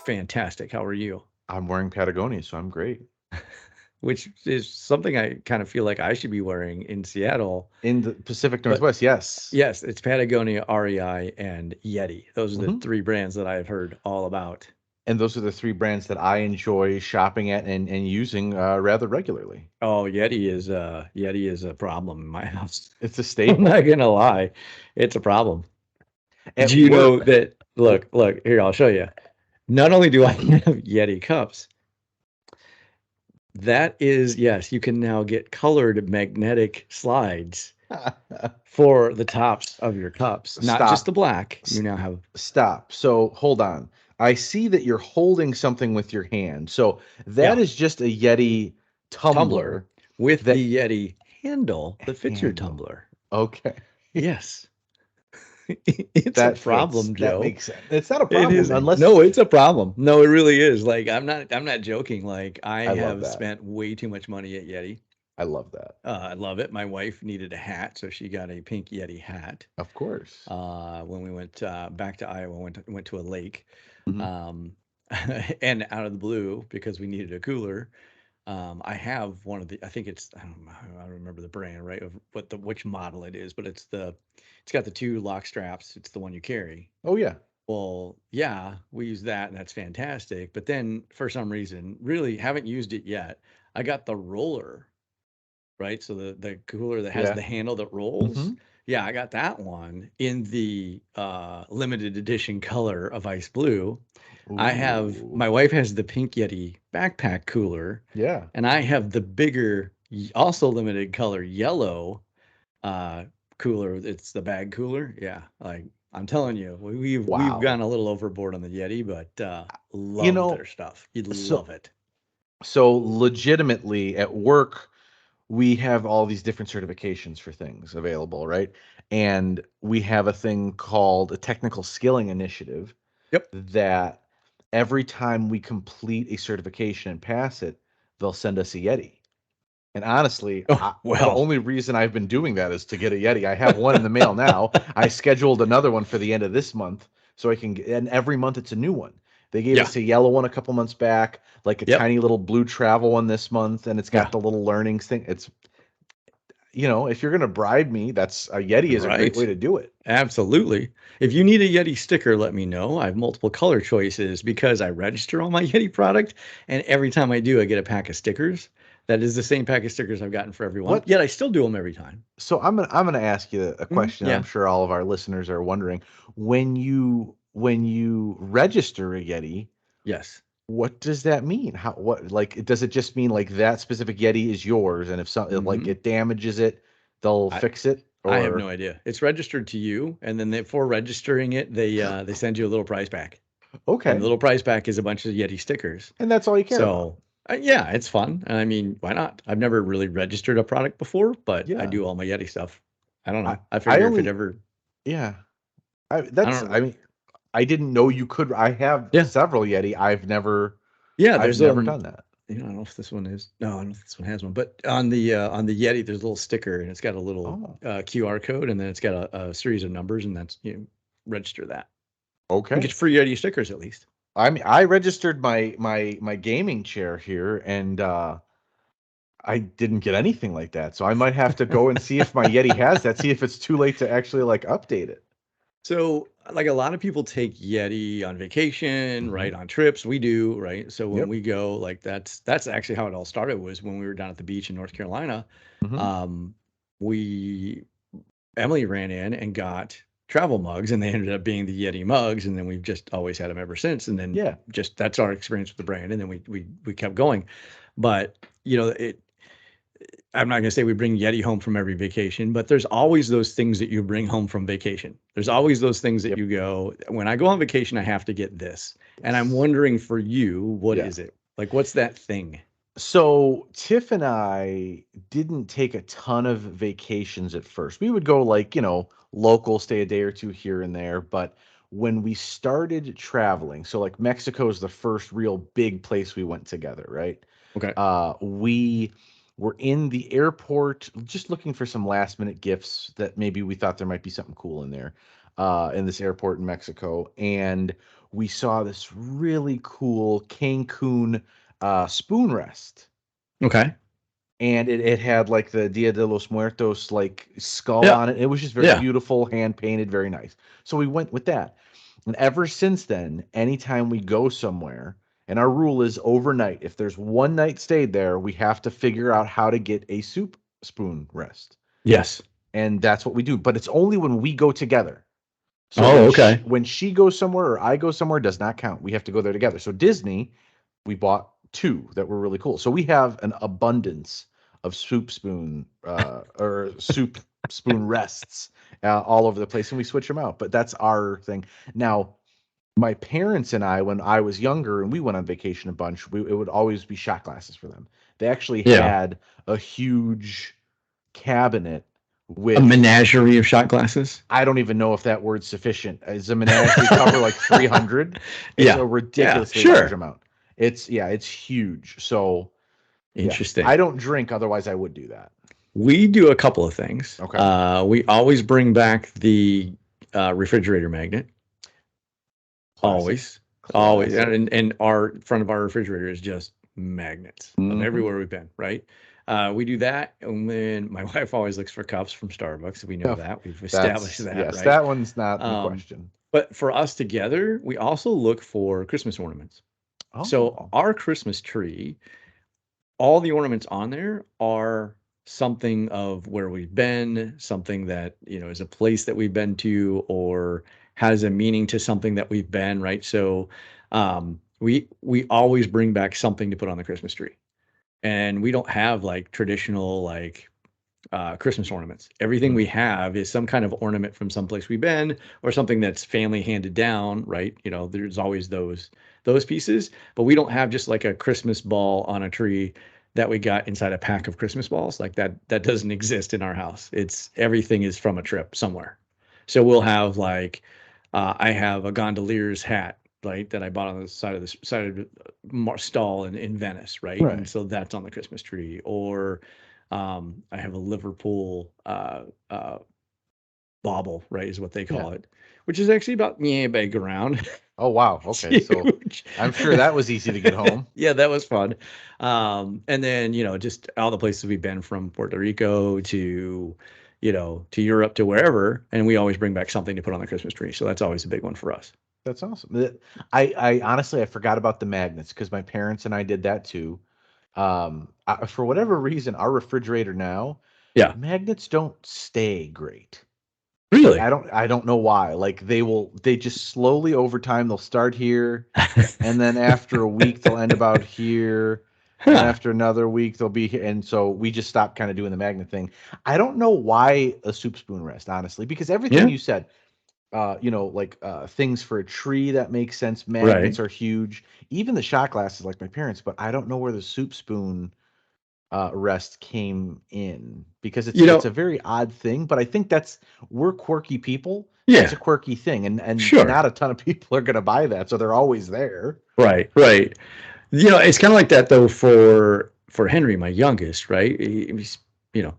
Fantastic. How are you? I'm wearing Patagonia, so I'm great. Which is something I kind of feel like I should be wearing in Seattle. In the Pacific But Northwest, yes. yes, it's Patagonia, REI, and Yeti. Those are the hmm three brands that I've heard all about. And those are the three brands that I enjoy shopping at and using rather regularly. Oh, Yeti is a problem in my house. It's a I'm not staple. gonna lie. It's a problem. At Do you know work, that? Look, here, I'll show you. Not only do I have Yeti cups, that is, yes, you can now get colored magnetic slides for the tops of your cups, not just the stop. black. You S- now have, Stop. So hold on. I see that you're holding something with your hand. So that yeah, is just a Yeti tumbler tumbler with that the Yeti handle that fits your handle. tumbler. Okay. Yes, it's a That fits. problem, That Joe. makes sense. It's not a It problem is. unless No, it's a problem. No, it really is. Like I'm not joking. Like I I love have that. spent way too much money at Yeti. I love that. I love it. My wife needed a hat, so she got a pink Yeti hat. Of course. When we went back to Iowa, went to a lake, Mhm. um, and out of the blue because we needed a cooler. I have one of the. I think it's. I don't remember the brand right of what the which model it is, but it's got the two lock straps. It's the one you carry. Oh yeah. Well, yeah, we use that, and that's fantastic. But then for some reason, really haven't used it yet. I got the roller, right? So the cooler that has Yeah. the handle that rolls. Mhm. Yeah, I got that one in the limited edition color of ice blue. I have Ooh. my wife has the Pink Yeti backpack cooler, Yeah. and I have the bigger, also limited color yellow uh cooler. It's the bag cooler. Yeah, like I'm telling you, we've gone Wow. a little overboard on the Yeti, but You love their know, stuff. You'd so love it. so legitimately at work we have all these different certifications for things available, right? And we have a thing called a technical skilling initiative Yep. that every time we complete a certification and pass it, they'll send us a Yeti. And honestly, Oh the well. only reason I've been doing that is to get a Yeti. I have one in the mail now. I scheduled another one for the end of this month so I can get, and every month it's a new one. They gave Yeah. us a yellow one a couple months back, like a Yep. tiny little blue travel one this month, and it's got Yeah. the little learnings thing. It's, if you're going to bribe me, that's a Yeti is a great way Right. to do it. Absolutely. If you need a Yeti sticker, let me know. I have multiple color choices because I register all my Yeti product, and every time I do, I get a pack of stickers. That is the same pack of stickers I've gotten for everyone. What Yet I still do them every time. So I'm gonna ask you a question that I'm Yeah. sure all of our listeners are wondering. When you register a Yeti, Yes. what does that mean? How what like does it just mean like that specific Yeti is yours and if something like hmm it damages it, they'll I fix it I have no or idea. It's registered to you, and then for registering it, they send you a little prize pack, and the okay. little prize pack is a bunch of Yeti stickers. And that's all you care about. So yeah, it's fun. I mean, why not? I've never really registered a product before, but I Yeah. do all my Yeti stuff. I don't I know. I I figure if it only ever, yeah. I don't know. I mean I didn't know you could. I have Yeah, several Yeti. yeah. I've There's never done that. I don't know if this one is. No, I don't know if this one has one. But on the Yeti, there's a little sticker, and it's got a little Oh, QR code, and then it's got a series of numbers, and that's register that. You okay. get free Yeti stickers at least. I mean, I registered my gaming chair here, and I didn't get anything like that. So I might have to go and see if my Yeti has that. See if it's too late to actually like update it. So, like a lot of people take Yeti on vacation, hmm right? On trips, we do, right? So when Yep. we go, like that's actually how it all started was when we were down at the beach in North Carolina. hmm Um, we Emily ran in and got travel mugs, and they ended up being the Yeti mugs, and then we've just always had them ever since. And then Yeah. just that's our experience with the brand, and then we kept going. But it I'm not going to say we bring Yeti home from every vacation, but there's always those things that you bring home from vacation. There's always those things that Yep. you go, when I go on vacation, I have to get this. And I'm Yes. wondering for you, what Yeah. is it? Like, what's that thing? So Tiff and I didn't take a ton of vacations at first. We would go like, local, stay a day or two here and there. But when we started traveling, so like Mexico is the first real big place we went together, right? Okay. We were in the airport just looking for some last minute gifts that maybe we thought there might be something cool in there, in this airport in Mexico. And we saw this really cool Cancun spoon rest. Okay. And it had like the Dia de los Muertos like skull Yeah. on it. It was just very Yeah. beautiful, hand painted, very nice. So we went with that. And ever since then, anytime we go somewhere, and our rule is overnight, if there's one night stayed there, we have to figure out how to get a soup spoon rest. Yes. And that's what we do. But it's only when we go together. So Oh, okay. when she goes somewhere or I go somewhere does not count. We have to go there together. So Disney, we bought two that were really cool. So we have an abundance of soup spoon rests all over the place, and we switch them out. But that's our thing. Now, my parents and I, when I was younger and we went on vacation a bunch, it would always be shot glasses for them. They actually Yeah. had a huge cabinet A with, menagerie of shot glasses. I don't even know if that word's sufficient. Is a menagerie cover like 300? It's Yeah. a Yeah. ridiculously large Sure. amount. It's huge. So yeah, I Interesting. don't drink, otherwise I would do that. We do a couple of things. Okay. We always bring back the refrigerator magnet. Classic. Always, always, Classic. and our front of our refrigerator is just magnets of Hmm. everywhere we've been. Right. We do that, and then my wife always looks for cups from Starbucks. We know that we've established That's, that, yes, right? that one's not in Um, question. but for us together, we also look for Christmas ornaments. So Oh, our Christmas tree, all the ornaments on there are something of where we've been, something that, is a place that we've been to or has a meaning to something that we've been, right? So we always bring back something to put on the Christmas tree. And we don't have like traditional like Christmas ornaments. Everything we mm, have is some kind of ornament from someplace we've been or something that's family handed down, right? There's always those pieces, but we don't have just like a Christmas ball on a tree that we got inside a pack of Christmas balls. Like that doesn't exist in our house. It's everything is from a trip somewhere. So we'll have like I have a gondolier's hat, right, that I bought on the side of the stall in Venice, right, and right. so that's on the Christmas tree. Or I have a Liverpool bauble, right, is what they Yeah. call it, which is actually about yeah big around. Oh, wow. It's Okay. So huge. I'm sure that was easy to get home. Yeah, that was fun. And then just all the places we've been from Puerto Rico to to Europe to wherever, and we always bring back something to put on the Christmas tree. So that's always a big one for us. That's awesome. I honestly, I forgot about the magnets because my parents and I did that too. For whatever reason, our refrigerator now, Yeah, magnets don't stay great. Like really. I don't know why. Like they just slowly over time they'll start here, and then after a week they'll end about here, and then Huh. after another week they'll be here. And so we just stopped kind of doing the magnet thing. I don't know why a soup spoon rest, honestly, because everything Yeah. you said, like things for a tree that makes sense. Right. Magnets are huge. Even the shot glasses, like my parents, but I don't know where the soup spoon rest came in because You it's know. a very odd thing. But I think we're quirky people. That's a Yeah. quirky thing, and Sure. not a ton of people are gonna buy that, so they're always there. Right. Right. It's kind of like that though for Henry, my youngest, right? He's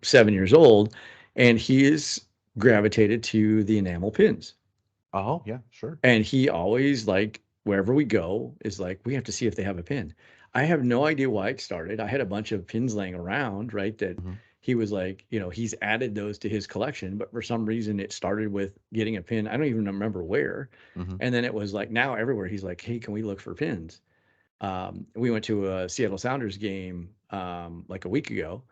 7 years old, and he is gravitated to the enamel pins, Oh yeah, sure. and he always like wherever we go is like we have to see if they have a pin. I have no idea why it started. I had a bunch of pins laying around, right? That Hmm. he was like, he's added those to his collection, but for some reason it started with getting a pin. I don't even remember where, Hmm. and then it was like now everywhere he's like, hey, can we look for pins? We went to a Seattle Sounders game like a week ago,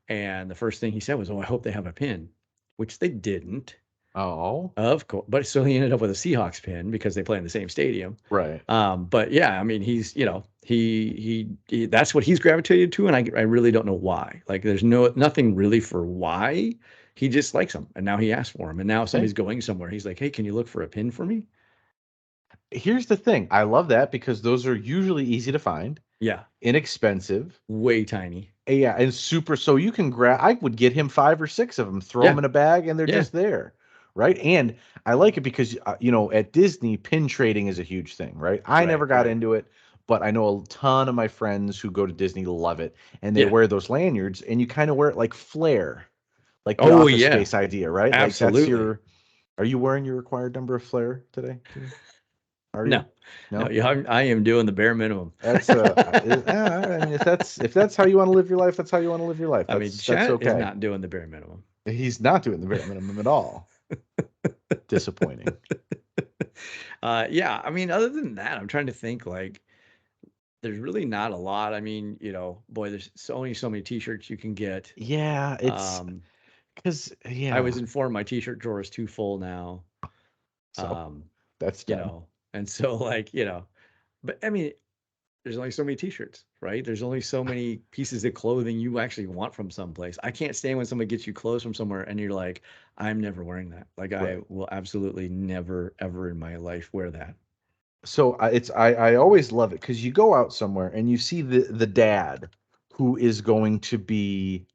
and the first thing he said was, "Oh, I hope they have a pin," which they didn't, Oh, of course. But so he ended up with a Seahawks pin because they play in the same stadium. right. But yeah, I mean, he's he that's what he's gravitated to, and I really don't know why. Like, there's nothing really for why. He just likes them, and now he asks for them, and now if Hey, somebody's going somewhere, he's like, "Hey, can you look for a pin for me?" here's the thing. I love that because those are usually easy to find, Yeah, inexpensive. way tiny. Yeah, and super. So you can grab. I would get him 5 or 6 of them, throw them Yeah, in a bag, and they're yeah, just there, right? And I like it because at Disney, pin trading is a huge thing, right? I right, never got right. into it, but I know a ton of my friends who go to Disney love it, and they Yeah. wear those lanyards, and you kind of wear it like flair, like the Oh Office yeah, Space idea, right? Like that's absolutely. your. Are you wearing your required number of flair today, Jimmy? Are you? No, no, No? yeah, I am doing the bare minimum. That's I mean, if that's how you want to live your life, that's how you want to live your life. I mean, That's Chet is okay. not doing the bare minimum. He's not doing the bare minimum at all. Disappointing. Yeah, I mean, other than that, I'm trying to think like there's really not a lot. I mean, boy, there's so many t-shirts you can get. Yeah, it's Um, because I was yeah. informed my t-shirt drawer is too full now. So Um, that's done. and so like, but I mean, there's only so many t-shirts, right? There's only so many pieces of clothing you actually want from someplace. I can't stand when somebody gets you clothes from somewhere and you're like, I'm never wearing that. Like I Right. will absolutely never ever in my life wear that. So I always love it because you go out somewhere and you see the dad who is going to be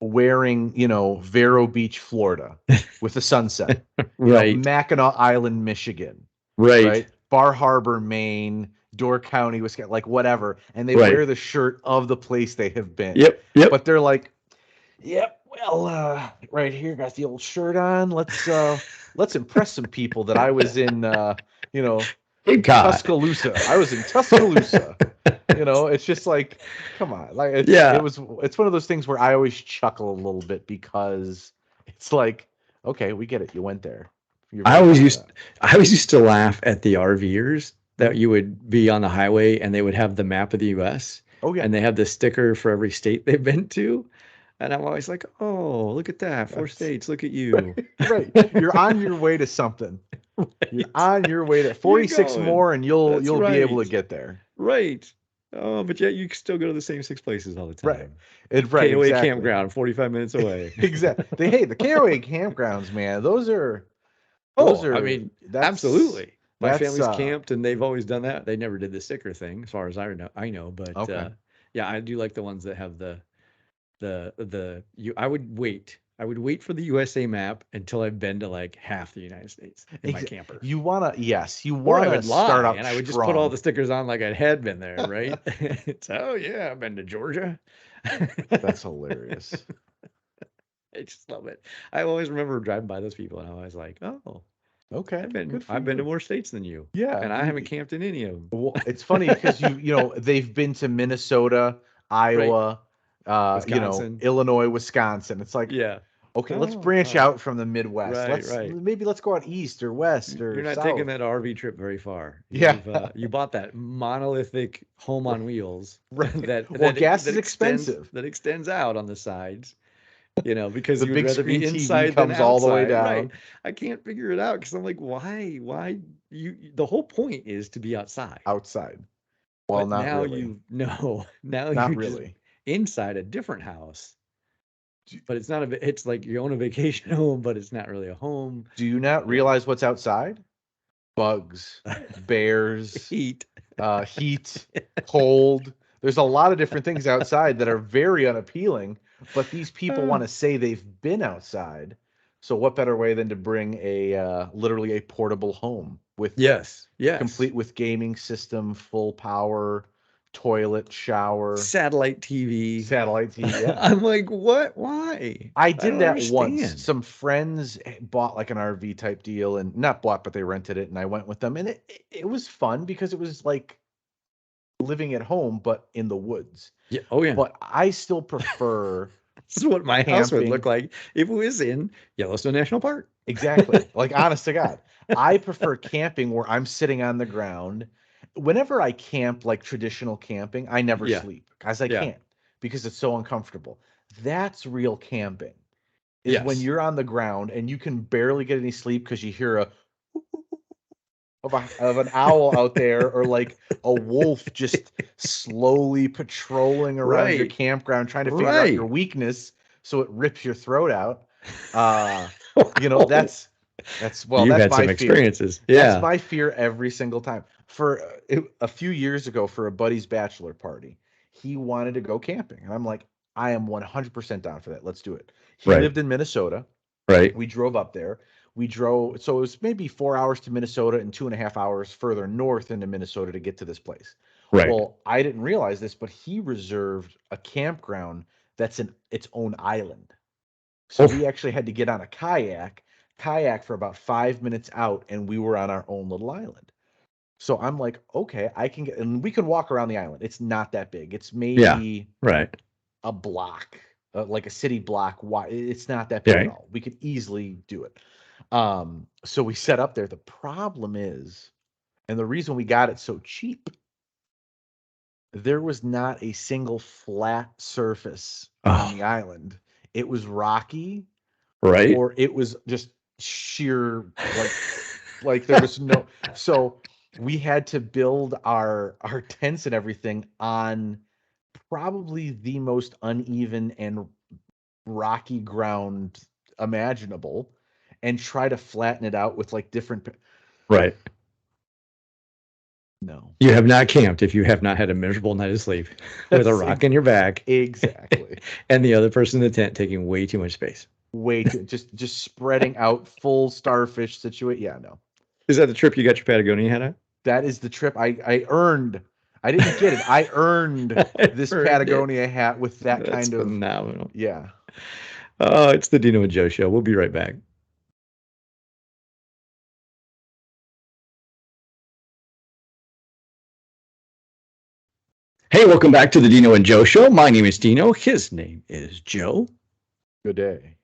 wearing, Vero Beach, Florida with the sunset, Right. Mackinac Island, Michigan, Right. right? Bar Harbor, Maine, Door County, Wisconsin, like whatever. And they Right. wear the shirt of the place they have been. Yep. Yep. But they're like, yep, well, right here, got the old shirt on. Let's impress some people that I was in you know, Cape Cod. Tuscaloosa. I was in Tuscaloosa. It's just like, come on. Like Yeah. it's one of those things where I always chuckle a little bit because it's like, okay, we get it. You went there. You're I very always proud of used that. I always used to laugh at the RVers that Mhm. you would be on the highway and they would have the map of the US Oh yeah. and they have the sticker for every state they've been to. And I'm always like, "Oh, look at that. Four That's states. Look at you." right. You're on your way to something. You're Right. on your way to You're 46 going. more and you'll That's you'll be able right. to get there. Right. Oh, but yet you still go to the same six places all the Right. time. Right, KOA exactly. campground, 45 minutes away. Exactly. Hey, the KOA campgrounds, man, those Oh, I are mean, that's absolutely. My that's family's camped and they've always done that. They never did the sticker thing, as far as I know, but okay. yeah, I do like the ones that have the you. I would wait for the USA map until I've been to like half the United States in my camper. You wanna yes, you Or I wanna would start lie out and I would just put all strong. the stickers on like I had been there, right? It's oh yeah, I've been to Georgia. That's hilarious. I just love it. I always remember driving by those people and I was like, oh, Okay, good for I've been to you. more states than you, Yeah, and I haven't camped in any of them. well, it's funny because they've been to Minnesota, Right. Iowa, Wisconsin. Illinois, Wisconsin. It's like, Yeah. okay, let's Oh, branch oh, out from the Midwest. right, Let's right. maybe let's go out east or west You're or not taking south. that RV trip very far. Yeah, You bought that monolithic home right. on wheels Right. Well, gas is expensive. that extends out on the sides, because The you would big rather screen be TV inside than comes all the way outside. Right. down. I can't figure it out because I'm like, why the whole point is to be outside. Outside. Well, But not now really. you know, now Not you're just really. inside a different house. Do, But it's not it's like you own a vacation home, but it's not really a home. do you not Yeah. realize what's outside? Bugs, bears, Heat. heat, cold. There's a lot of different things outside that are very unappealing, but these people Uh, want to say they've been outside. So what better way than to bring a literally a portable home with yes. Yes. complete with gaming system, full power, toilet, shower, Satellite TV. satellite TV. Yeah. I'm like, what? Why? I I did don't that once. understand. Some friends bought like an RV type deal and not bought, but they rented it and I went with them and it was fun because it was like living at home but in the woods. Yeah. Oh yeah. But I still prefer This is what my house would look camping. like if it was in Yellowstone National Park. Exactly. Like honest to God, I prefer camping where I'm sitting on the ground. Whenever I camp like traditional camping, I never Yeah. sleep because I Yeah. can't because it's so uncomfortable. That's real camping. Is when Yes. you're on the ground and you can barely get any sleep because you hear a of an owl out there or like a wolf just slowly patrolling around your Right. campground trying to figure out your Right. weakness so it rips your throat out. Uh Oh, that's you've that's had my some fear. experiences. That's Yeah. my fear every single time. For a few years ago for a buddy's bachelor party, he wanted to go camping and I'm like I am 100% down for that. Let's do it. He Right. lived in Minnesota. Right. We drove up there. We drove, so it was maybe 4 hours to Minnesota and 2.5 hours further north into Minnesota to get to this place. Right. Well, I didn't realize this, but he reserved a campground that's in its own island. So Oh, we actually had to get on a kayak, kayak for about 5 minutes out, and we were on our own little island. So I'm like, okay, I can get, and we can walk around the island. It's not that big. It's Yeah. maybe Right. a block, like a city block wide. It's not that big at Right. all. We could easily do it. So we set up there. The problem is, and the reason we got it so cheap, there was not a single flat surface on Oh, the island. It was rocky, right. or it was just sheer, like there was no. So we had to build our tents and everything on probably the most uneven and rocky ground imaginable, and try to flatten it out with like different Right. no. You have not camped if you have not had a miserable night of sleep with a That's rock in your back exactly. and the other person in the tent taking way too much space. Way too, just spreading out full starfish situation. Yeah, no. Is that the trip you got your Patagonia hat at? That is the trip I earned. I didn't get it. I earned I this earned it. Patagonia hat with that That's kind of, phenomenal. yeah. Oh, it's the Dino and Joe show. We'll be right back. Hey, welcome back to the Dino and Joe show. My name is Dino. His name is Joe. Good day.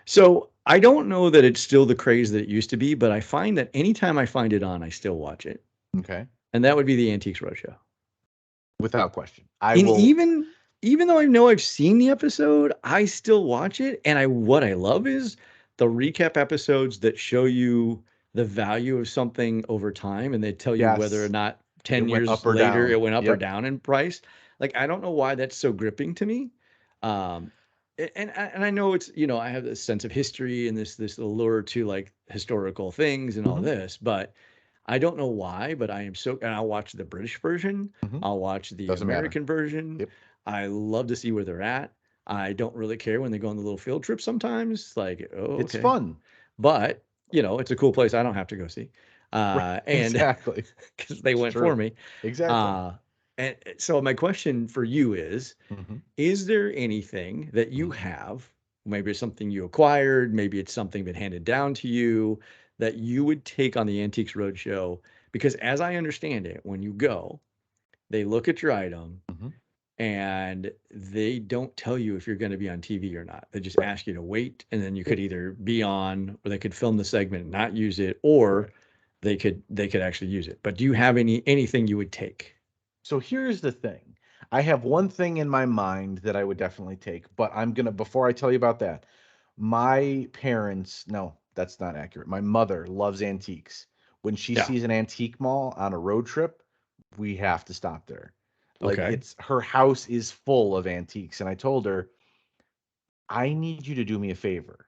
So I don't know that it's still the craze that it used to be, but I find that anytime I find it on, I still watch it. Okay. And that would be the Antiques Roadshow. Without question. I And will. even though I know I've seen the episode, I still watch it. And I what I love is the recap episodes that show you the value of something over time, and they tell you whether or Yes, not it 10 went years up or later down. it went up or Yep. down in price. Like I don't know why that's so gripping to me. Um, and I know it's, I have this sense of history and this allure to like historical things and all Hmm. this, but I don't know why, but I am so, and I'll watch the British version. Hmm. I'll watch the Doesn't matter. American version. Yep. I love to see where they're at. I don't really care when they go on the little field trip sometimes. Like, oh, It's okay. fun. But, it's a cool place I don't have to go see. Right. And Exactly. because they It's went for true. me. Exactly. Uh, and so my question for you Hmm. is there anything that you Hmm. have, maybe it's something you acquired, maybe it's something that handed down to you, that you would take on the Antiques Roadshow? Because as I understand it, when you go, they look at your item Hmm. and they don't tell you if you're going to be on TV or not. They just Right. ask you to wait, and then you could Yep. either be on, or they could film the segment and not use it, or Correct. they could actually use it. But do you have anything you would take? So here's the thing. I have one thing in my mind that I would definitely take, but before I tell you about that, my parents, no, that's not accurate. My mother loves antiques. When she Yeah. sees an antique mall on a road trip, we have to stop there. Like, Okay. it's her house is full of antiques. And I told her, I need you to do me a favor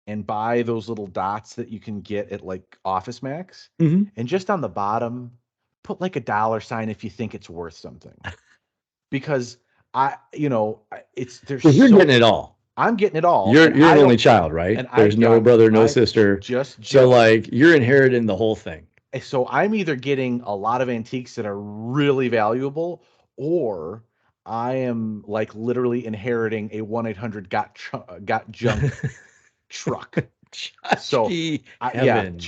and buy those little dots that you can get at like Office Max. Hmm. And just on the bottom, put like a dollar sign if you think it's worth something. Because it's there's Because you're getting so it all. I'm getting it all, You're and you're an I only don't, child, right? and I There's yeah, no brother, no I sister. just So Joe. like you're inheriting the whole thing. So I'm either getting a lot of antiques that are really valuable, or I am like literally inheriting a 1-800 got junk truck. So Chachi yeah, heaven.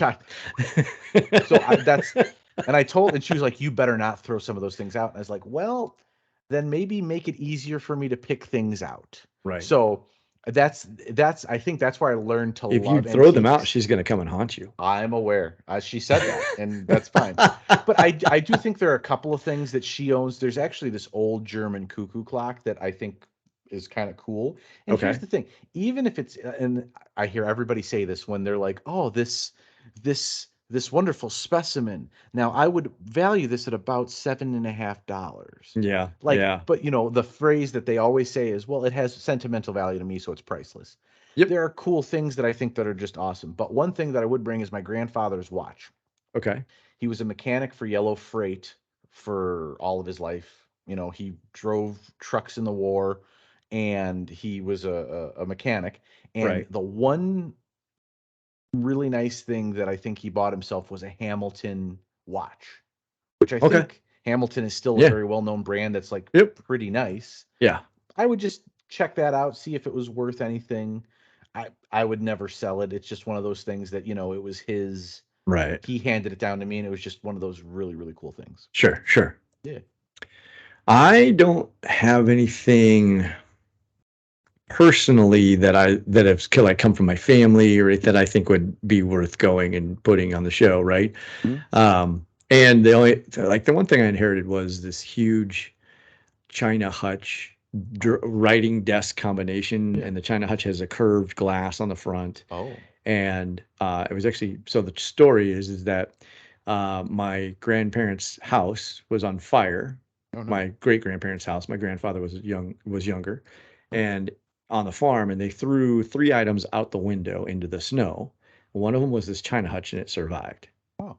so that's, and and she was like, you better not throw some of those things out. And I was like, well, then maybe make it easier for me to pick things out. Right. So I think that's where I learned to If you love throw them out, antiques. she's gonna come and haunt you. I'm aware. She said that, and that's fine. But I do think there are a couple of things that she owns. There's actually this old German cuckoo clock that I think is kind of cool. And here's Okay. the thing, even if it's, and I hear everybody say this when they're like, "Oh, this wonderful specimen. Now I would value this at about $7.50." Yeah. Like, Yeah. but the phrase that they always say is, "Well, it has sentimental value to me, so it's priceless." Yep. There are cool things that I think that are just awesome. But one thing that I would bring is my grandfather's watch. Okay. He was a mechanic for Yellow Freight for all of his life. He drove trucks in the war, and he was a mechanic. And Right. the one really nice thing that I think he bought himself was a Hamilton watch, which I Okay. think Hamilton is still a Yeah. very well-known brand that's like Yep. pretty nice. Yeah. I would just check that out, see if it was worth anything. I would never sell it. It's just one of those things that, it was his. Right. He handed it down to me, and it was just one of those really, really cool things. Sure, sure. Yeah. I don't have anything personally that have like come from my family or that I think would be worth going and putting on the show, right? Mhm. And the only like the one thing I inherited was this huge China hutch Oh, writing desk combination, yeah. and the China hutch has a curved glass on the front. Oh. And it was actually so the story is that my grandparents' house was on fire. Oh no. My great grandparents' house. My grandfather was younger, Oh. and on the farm, and they threw three items out the window into the snow. One of them was this China hutch, and it survived. Oh.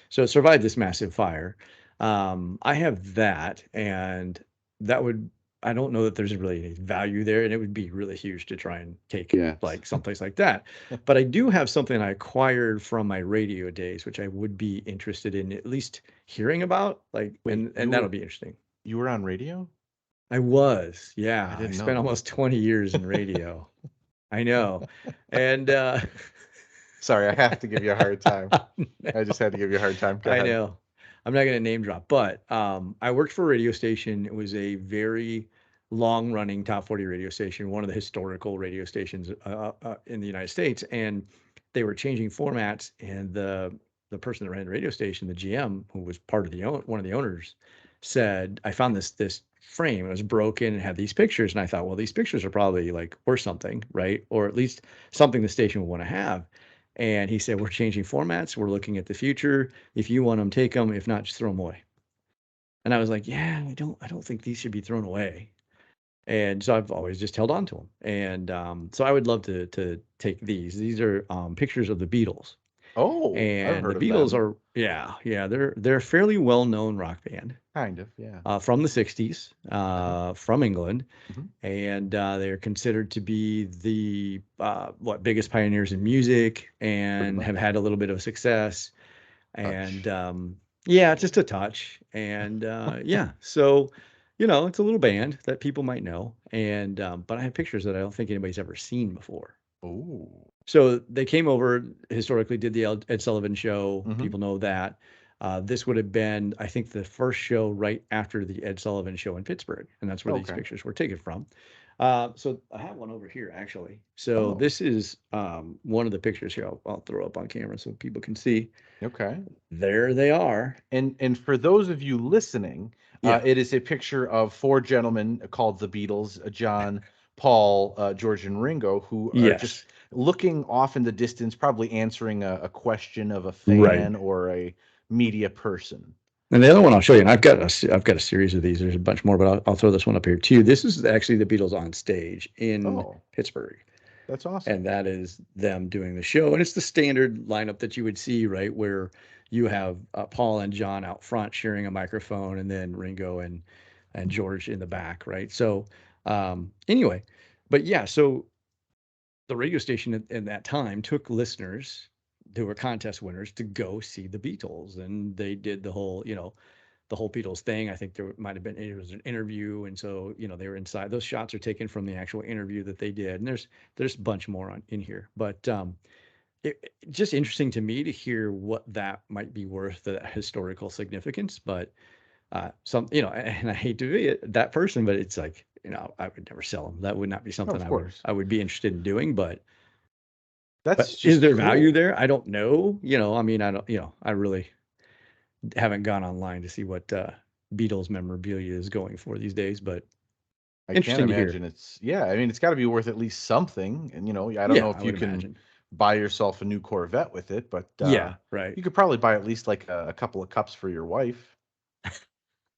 So it survived this massive fire. I have that, and that would I don't know that there's really any value there, and it would be really huge to try and take Yes. like someplace like that. But I do have something I acquired from my radio days, which I would be interested in at least hearing about, like, Wait, and that'll be interesting. you were on radio? I was, I yeah, I didn't know spent almost that. 20 years in radio. I know, and Sorry, I have to give you a hard time. I just had to give you a hard time. Go I ahead. know. I'm not going to name drop, but I worked for a radio station. It was a very long running top 40 radio station, one of the historical radio stations in the United States. And they were changing formats. And the person that ran the radio station, the GM, who was part of one of the owners, said, I found this frame. It was broken and had these pictures. And I thought, well, these pictures are probably like worth something, right? Or at least something the station would want to have. And he said, we're changing formats. We're looking at the future. If you want them, take them. If not, just throw them away. And I was like, yeah, I don't think these should be thrown away. And so I've always just held on to them. And so I would love to take these. These are pictures of the Beatles. Oh, I've And the heard of Beatles them. are, yeah, they're a fairly well known rock band Kind of, yeah. from the '60s, Uh-huh. from England, Hmm. and they're considered to be the biggest pioneers in music Pretty and have much. had a little bit of success. And Touch. yeah, just a touch. And yeah, so it's a little band that people might know. And but I have pictures that I don't think anybody's ever seen before. Oh. So they came over historically, did the Ed Sullivan show. Hmm. People know that. This would have been, I think, the first show right after the Ed Sullivan show in Pittsburgh, and that's where these Okay. pictures were taken from. So I have one over here actually. So Oh, this is one of the pictures here. I'll throw up on camera so people can see. okay. There they are. And for those of you listening, Yeah. it is a picture of four gentlemen called the Beatles: John, Paul, George, and Ringo, who are just Yes. looking off in the distance, probably answering a question of a Right. fan or a media person. And the other one I'll show you, and I've got a series of these. There's a bunch more, but I'll throw this one up here too. This is actually the Beatles on stage in Oh, Pittsburgh. that's awesome. And that is them doing the show. And it's the standard lineup that you would see, right? Where you have Paul and John out front sharing a microphone, and then Ringo and George in the back, right? So anyway, but yeah, so the radio station at that time took listeners who were contest winners to go see the Beatles, and they did the whole Beatles thing. I think there might have been it was an interview, and so they were inside. Those shots are taken from the actual interview that they did, and there's a bunch more on in here, but just interesting to me to hear what that might be worth, the historical significance. But and I hate to be that person, but it's like I would never sell them. That would not be No, something of I would course. I would be interested in doing, but That's is just there value cool. there? I don't know. I mean, I don't. I really haven't gone online to see what Beatles memorabilia is going for these days, but I can't interesting to hear. imagine yeah, I mean, it's got to be worth at least something. And, I don't know Yeah, if I you would can imagine. buy yourself a new Corvette with it, but Yeah, right. you could probably buy at least like a couple of cups for your wife.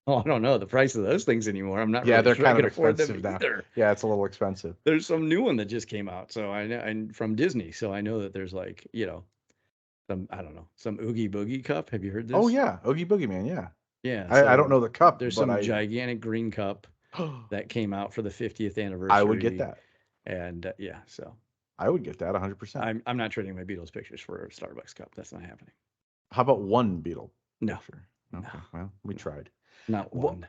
Oh, I don't know the price of those things anymore. I'm not Yeah, really they're sure I kind of can afford them expensive now. either. Yeah, it's a little expensive. There's some new one that just came out, so I know, and from Disney, so I know that there's like some I don't know some Oogie Boogie cup. Have you heard Oh this? yeah, Oogie Boogie Man. Yeah, Yeah, I don't so know the cup, there's but some gigantic green cup that came out for the 50th I would get anniversary, that. and yeah, so I would get that 100%. I'm not trading my Beatles pictures for a Starbucks cup. That's not happening. How about one Beetle No, picture? no, Okay, well, we no, tried. not Well, one.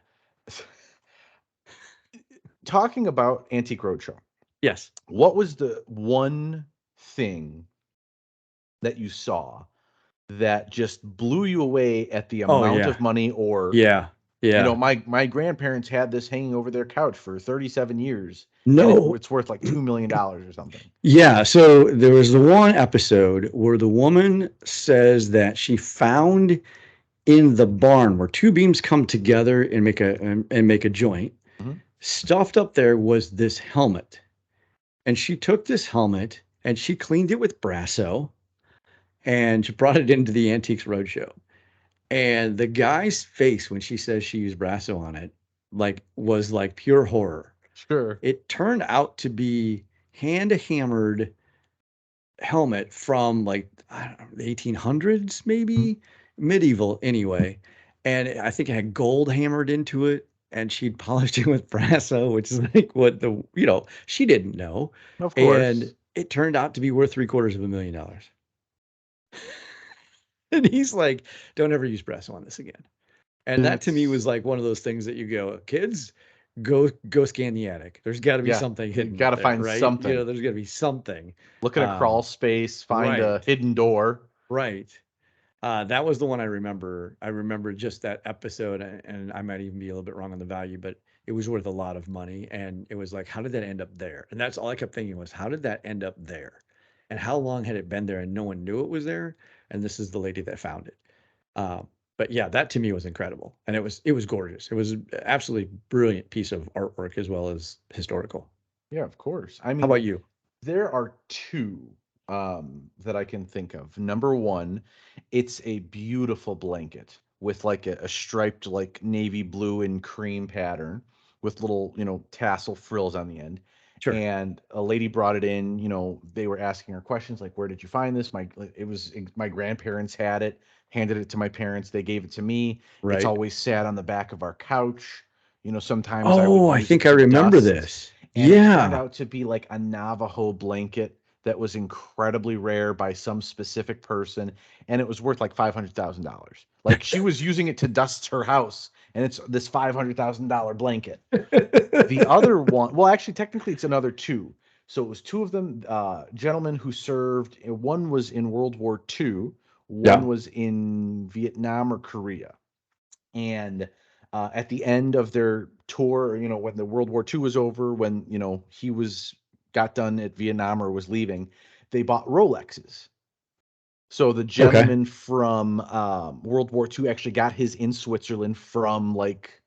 talking about Antique Roadshow. Yes. What was the one thing that you saw that just blew you away at the Oh amount yeah. of money? Or, Yeah. Yeah. my grandparents had this hanging over their couch for 37 years, and No. it's worth like $2 million or something. Yeah. So there was the one episode where the woman says that she found in the barn where two beams come together and make a joint. Mhm. Stuffed up there was this helmet. And she took this helmet and she cleaned it with Brasso and she brought it into the Antiques Roadshow. And the guy's face when she says she used Brasso on it, like, was like pure horror. Sure. It turned out to be hand hammered helmet from like, I don't know, the 1800s, Mhm. maybe medieval anyway. And I think it had gold hammered into it. And she'd polished it with Brasso, which is like what she didn't know. Of And course. it turned out to be worth $750,000. And he's like, don't ever use Brasso on this again. And that to me was It's like one of those things that you go, kids, go scan the attic. There's got to be Yeah, something you hidden got up to there, find right? something. There's got to be something. Look at a crawl Um, space, find a right, hidden door. right. That was the one I remember. I remember just that episode, and I might even be a little bit wrong on the value, but it was worth a lot of money. And it was like, how did that end up there? And that's all I kept thinking was, how did that end up there? And how long had it been there and no one knew it was there? And this is the lady that found it. But yeah, that to me was incredible, and it was gorgeous. It was an absolutely brilliant piece of artwork as well as historical. Yeah, of course. I How mean, about you? there are two that I can think of. Number one, it's a beautiful blanket with like a striped, like navy blue and cream pattern with little, tassel frills on the end. Sure. And a lady brought it in. They were asking her questions like, "Where did you find this?" My grandparents had it, handed it to my parents. They gave it to me. It's Right. always sat on the back of our couch. Sometimes I would Oh, I use it think I to remember dust, this. and it turned Yeah. out to be like a Navajo blanket that was incredibly rare by some specific person, and it was worth like $500,000. Like, she was using it to dust her house, and it's this $500,000 blanket. The other one, well, actually, technically, it's another two. So it was two of them, gentlemen who served. One was in World War II, one Yeah. was in Vietnam or Korea. And at the end of their tour, when the World War II was over, when he was got done at Vietnam or was leaving, they bought Rolexes. So the Okay. gentleman from World War II actually got his in Switzerland from like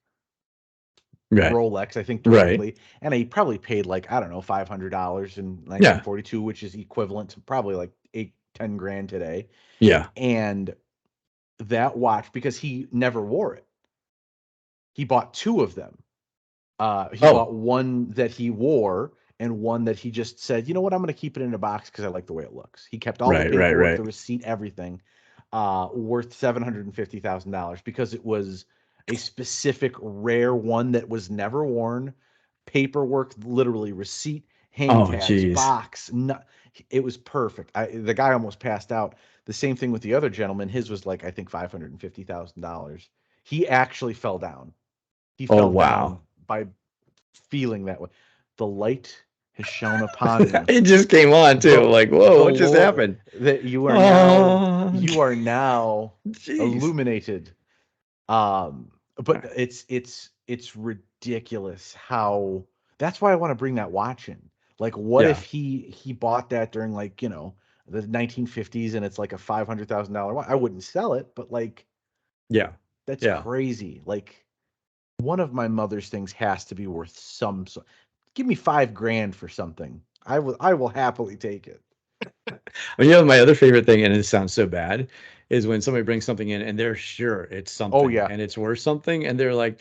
Right. Rolex, I think, Right. directly, and he probably paid like, I don't know, $500 in Yeah. 1942, which is equivalent to probably like 8-10 grand today. Yeah. And that watch, because he never wore it, he bought two of them. He Oh. bought one that he wore and one that he just said, "You know what? I'm gonna keep it in a box because I like the way it looks." He kept all the Right. Right. paperwork, the Right. receipt, everything, worth $750,000 because it was a specific rare one that was never worn. Paperwork, literally receipt, hang Oh, tags, geez. box. No, it was perfect. The guy almost passed out. The same thing with the other gentleman. His was like, I think, $550,000. He actually fell down. He Oh, fell wow. down by feeling that way. The light has shone upon me. It just came on too. The Like, whoa, the what just Lord, happened? that Oh, you are now jeez. illuminated. But it's ridiculous how. That's why I want to bring that watch in. Like, what if Yeah. he bought that during, like, the 1950s, and it's like a $500,000 watch? I wouldn't sell it, but like, Yeah. that's Yeah. crazy. Like, one of my mother's things has to be worth some. Give me 5 grand for something. I will happily take it. My other favorite thing, and it sounds so bad, is when somebody brings something in and they're sure it's Oh something yeah, and it's worth something, and they're like,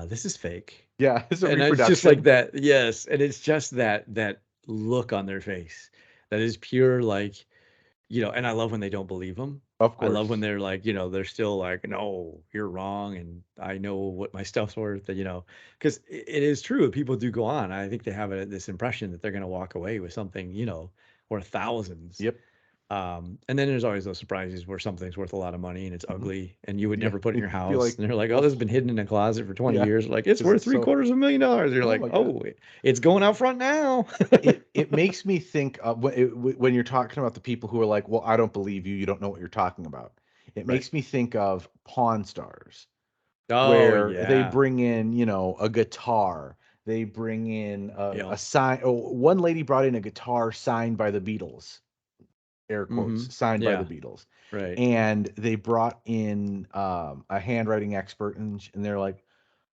this is fake. yeah. It's a And it's just like reproduction. that, yes. And it's just that look on their face that is pure, like, and I love when they don't believe them. Of I love when course. they're like, they're still like, no, you're wrong. And I know what my stuff's worth, because it is true. People do go on. I think they have this impression that they're going to walk away with something, worth thousands. Yep. And then there's always those surprises where something's worth a lot of money and it's Mhm. ugly and you would Yeah, never put in you'd your be house. like, And they're like, oh, "Well, this has been hidden in a closet for 20 yeah, years. Like, it's because worth it's three so." quarters of a million dollars. You're Oh like, my god. oh, it's going out front now. It makes me think, when you're talking about the people who are like, "Well, I don't believe you. You don't know what you're talking about." It Right. makes me think of Pawn Stars, Oh, where they yeah. bring in, a guitar. They bring in a Yep. sign. Oh, one lady brought in a guitar signed by the Beatles, air Mm-hmm. quotes, signed by the Yeah. Beatles. Right. And they brought in a handwriting expert, and they're like,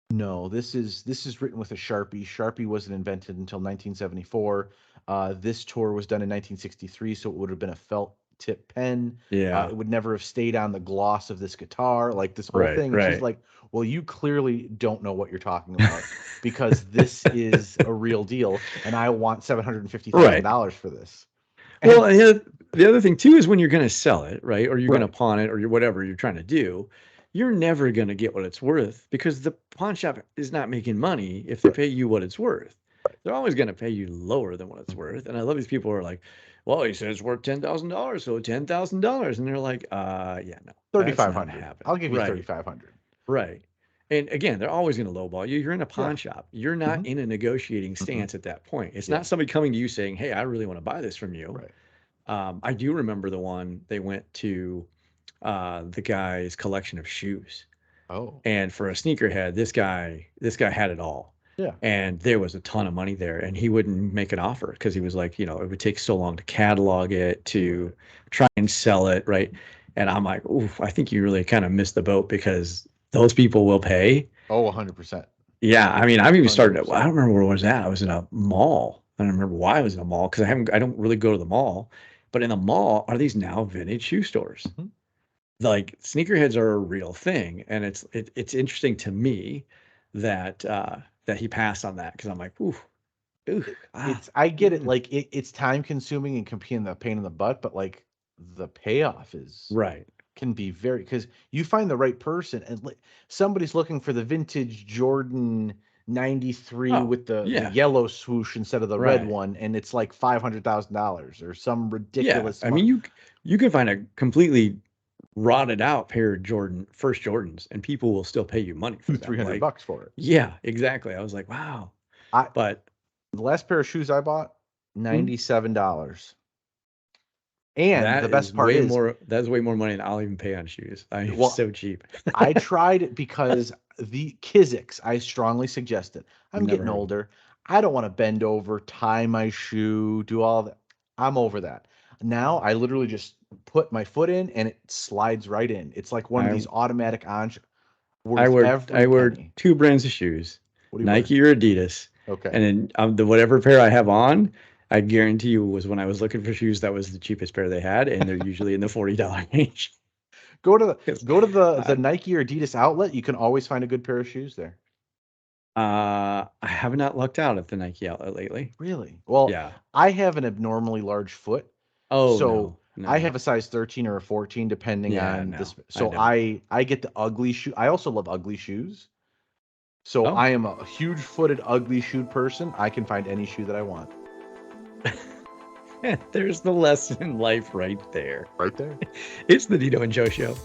no, this is written with a Sharpie. Sharpie wasn't invented until 1974. This tour was done in 1963, so it would have been a felt tip pen. Yeah. It would never have stayed on the gloss of this guitar, like this whole Right. thing. And she's Right. like, "Well, you clearly don't know what you're talking about because this is a real deal, and I want seven hundred and fifty thousand Right. dollars for this." Well, And and the other thing too is when you're going to sell it, right? Or you're going to right, pawn it or you're whatever you're trying to do, you're never going to get what it's worth because the pawn shop is not making money if they right, pay you what it's worth. They're always going to pay you lower than what it's mhm. worth. And I love these people who are like, well, he said it's worth $10,000, so $10,000. And they're like, yeah, no, that's not going to 3,500. happen. I'll give you Right. 3,500. Right. And again, they're always going to lowball you. You're in a Yeah. pawn shop. You're not Hmm. in a negotiating Hmm. stance at that point. It's Yeah. not somebody coming to you saying, hey, I really want to buy this from you. Right. I do remember the one they went to the guy's collection of shoes, Oh. and for a sneakerhead, this guy had it all, Yeah. and there was a ton of money there, and he wouldn't make an offer because he was like, it would take so long to catalog it, to Right. try and sell it, right? And I'm like, oof, I think you really kind of missed the boat because those people will pay. Oh, 100%. Yeah, I mean, I've even started at, I 100%. don't remember where I was at. I was in a mall. I don't remember why I was in a mall because I don't really go to the mall. But in the mall are these now vintage shoe stores. Mhm. Like sneakerheads are a real thing, and it's interesting to me that he passed on that because I'm like, ooh, ooh, It's I get it, mm, like, it's time consuming and can be the pain in the butt, but, like, the payoff is right. can be very, because you find the right person, and, like, somebody's looking for the vintage Jordan 93 Oh, with the yeah, yellow swoosh instead of the red right. one, and it's like $500,000 or some Yeah, ridiculous I mean, amount. you can find a completely rotted out pair of first Jordans, and people will still pay you money for Two, them. 300 Like, bucks for it. yeah, exactly. I was like, wow. I But The last pair of shoes I bought, mm, $97. And that the is best part way is, more. That's way more money than I'll even pay on shoes. I am well, so cheap. I tried it because the Kizik's, I strongly suggest it. I'm Never getting heard of them. older. I don't want to bend over, tie my shoe, do all that. I'm over that. Now I literally just put my foot in and it slides right in. It's like one of I these automatic on, I worth wear I every wear penny. two brands of shoes, What do you wear? Nike or Adidas, Okay. and then the whatever pair I have on, I guarantee you was when I was looking for shoes, that was the cheapest pair they had, and they're usually in the $40 range. Go to the 'Cause, go to the uh, Nike or Adidas outlet. You can always find a good pair of shoes there. I have not lucked out at the Nike outlet lately. Really? Well, Yeah. I have an abnormally large foot, Oh so no, I no. have a size 13 or a 14 depending Yeah, on this. no, I So don't. I get the ugly shoe. I also love ugly shoes. So Oh, I am a huge-footed, ugly shoe person. I can find any shoe that I want. there's the lesson in life right there. Right there. It's the Dino and Joe show.